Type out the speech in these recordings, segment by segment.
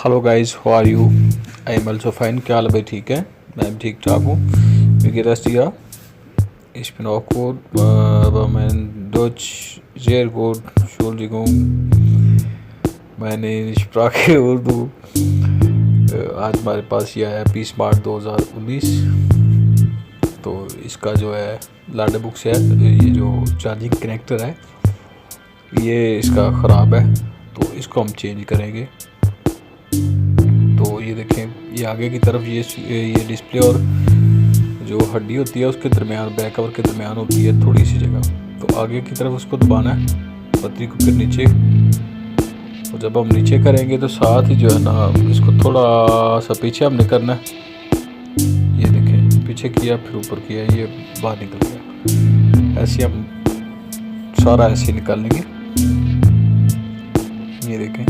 Hello guys, how are you? I am also fine. क्या हाल है भाई? ठीक है, मैं भी ठीक ठाक हूँ. Wie geht es dir? Ich bin auch gut, aber mein Deutsch sehr gut. Entschuldigung, मैंने Sprache उर्दू. आज हमारे पास ये है 20 मार्च 2019. तो इसका जो है लाडे बुक से है, ये जो चार्जिंग कनेक्टर है ये इसका ख़राब है, तो इसको हम चेंज करेंगे. तो ये देखें, ये आगे की तरफ ये डिस्प्ले और जो हड्डी होती है उसके दरमियान, बैक कवर के दरमियान होती है थोड़ी सी जगह. तो आगे की तरफ उसको दबाना है पतरी को, फिर नीचे. और जब हम नीचे करेंगे तो साथ ही जो है ना, इसको थोड़ा सा पीछे हमने करना है. ये देखें, पीछे किया फिर ऊपर किया, ये बाहर निकल गया. ऐसे हम सारा ऐसे निकाल लेंगे. ये देखें,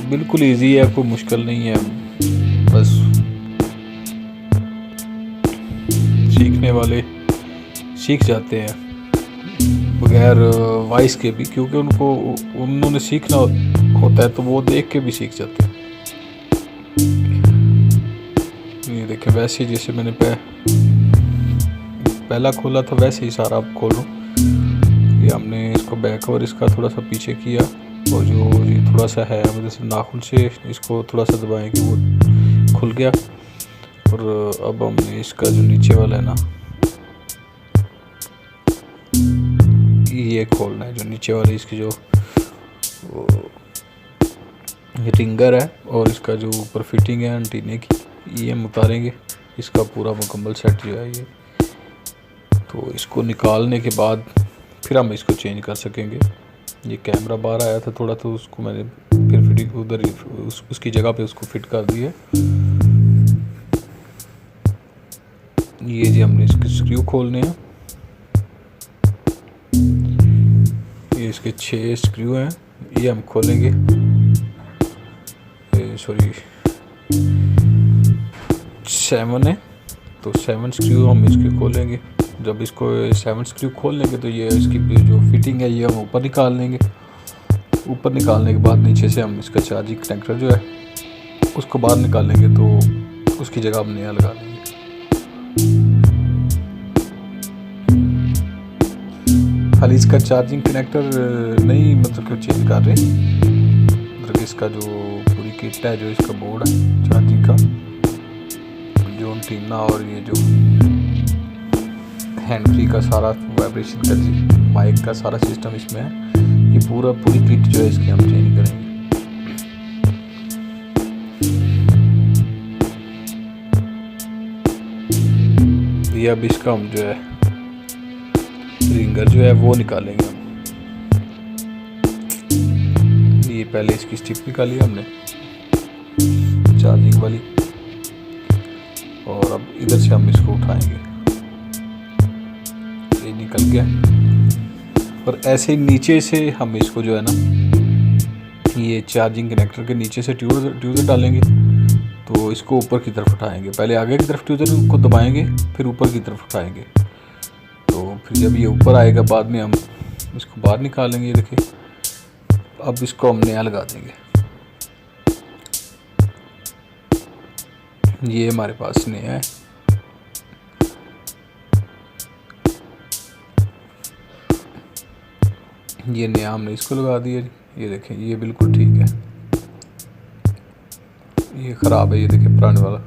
बिल्कुल इजी है, कोई मुश्किल नहीं है. बस सीखने वाले सीख जाते हैं बगैर वॉइस के भी, क्योंकि उन्होंने सीखना होता है तो वो देख के भी सीख जाते हैं. ये देखें, वैसे जैसे मैंने पहला खोला था वैसे ही सारा आप खोलो. ये हमने इसको बैक कवर इसका थोड़ा सा पीछे किया, और जो ये थोड़ा सा है जैसे नाखून से इसको थोड़ा सा दबाएंगे वो खुल गया. और अब हमने इसका जो नीचे वाला है ना, ये खोलना है. जो नीचे वाली इसकी जो रिंगर है और इसका जो ऊपर फिटिंग है एंटीने की, ये हम उतारेंगे. इसका पूरा मुकम्मल सेट जो है ये. तो इसको निकालने के बाद फिर हम इसको चेंज कर सकेंगे. ये कैमरा बाहर आया था थोड़ा, तो उसको मैंने फिर फिटिंग उधर उसकी जगह पे उसको फिट कर दिए. ये जी हमने इसके स्क्रू खोलने हैं. ये इसके 6 स्क्रू हैं, ये हम खोलेंगे. सॉरी 7 है, तो 7 स्क्रू हम इसके खोलेंगे. जब इसको 7 स्क्रू खोल लेंगे तो ये इसकी जो फिटिंग है ये हम ऊपर निकाल लेंगे. ऊपर निकालने के बाद नीचे से हम इसका चार्जिंग कनेक्टर जो है उसको बाहर निकालेंगे, तो उसकी जगह हम नया लगा देंगे. खाली इसका चार्जिंग कनेक्टर नहीं मतलब क्यों चेंज कर रहे, मतलब इसका जो पूरी किट है, जो इसका बोर्ड है चार्जिंग का, जो एंटीना और ये जो हैंड फ्री का सारा वाइब्रेशन का माइक का सारा सिस्टम इसमें है. ये पूरी किट जो है इसकी हम चेंज करेंगे. ये अब इसका हम जो है रिंगर जो है वो निकालेंगे हम. ये पहले इसकी स्टिप निकाली हमने चार्जिंग वाली, और अब इधर से हम इसको उठाएंगे. ये निकल गया. और ऐसे नीचे से हम इसको जो है ना, ये चार्जिंग कनेक्टर के नीचे से ट्यूजर डालेंगे. तो इसको ऊपर की तरफ उठाएंगे. पहले आगे की तरफ ट्यूजर को दबाएंगे, फिर ऊपर की तरफ उठाएंगे. तो फिर जब ये ऊपर आएगा बाद में हम इसको बाहर निकालेंगे. ये देखिए, अब इसको हम नया लगा देंगे. ये हमारे पास नया है. ये नया हमने इसको लगा दिया. ये देखें, ये बिल्कुल ठीक है. ये ख़राब है, ये देखें पुराने वाला.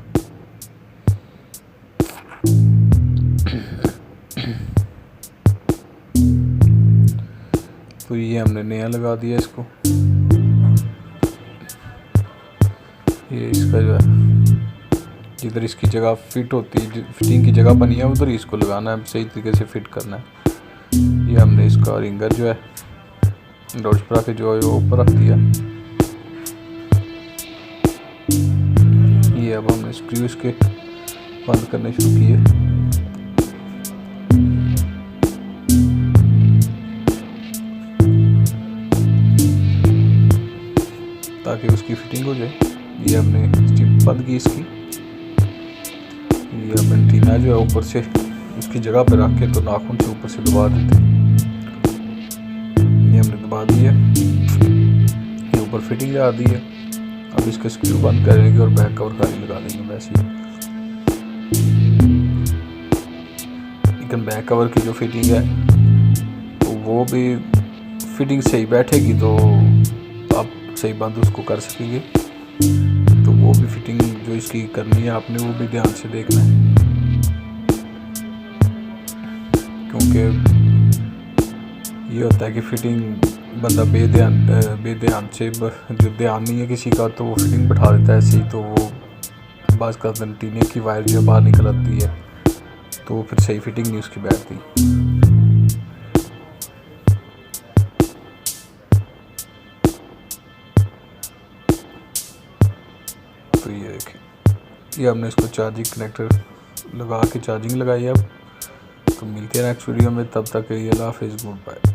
तो ये हमने नया लगा दिया इसको. ये इसका जो है जिधर इसकी जगह फिट होती है, फिटिंग की जगह बनी है, उधर ही इसको लगाना है, सही तरीके से फिट करना है. ये हमने इसका रिंगर जो है डॉट स्प्रा के जो है वो ऊपर रख दिया. ये अब हमने स्क्रू इसके बंद करने शुरू किए. ताकि उसकी फिटिंग हो जाए. ये हमने स्टिप बंद की इसकी. ये अब एंटीना जो है ऊपर से उसकी जगह पर रख के तो नाखून से ऊपर से दबा देते. ये हमने दबा दिया. ऊपर फिटिंग लगा दी है। अब इसके स्क्रू बंद करेंगे और बैक कवर खाली लगा देंगे वैसे ही। लेकिन बैक कवर की जो फिटिंग है तो वो भी फिटिंग सही बैठेगी तो आप सही बंद उसको कर सकेंगे। तो वो भी फिटिंग जो इसकी करनी है आपने वो भी ध्यान से देखना है, क्योंकि ये होता है कि फिटिंग बंदा बेध्यान से जो ध्यान नहीं है किसी का तो वो फिटिंग बैठा देता है ऐसे ही, तो वो बाज़ का टीने की वायर जो बाहर निकल आती है तो फिर सही फिटिंग नहीं उसकी बैठती। तो ये देखिए, ये हमने इसको चार्जिंग कनेक्टर लगा के चार्जिंग लगाई है। अब तो मिलते हैं नेक्स्ट वीडियो में, तब तक के लिए अल्लाह हाफिज़, गुड बाय।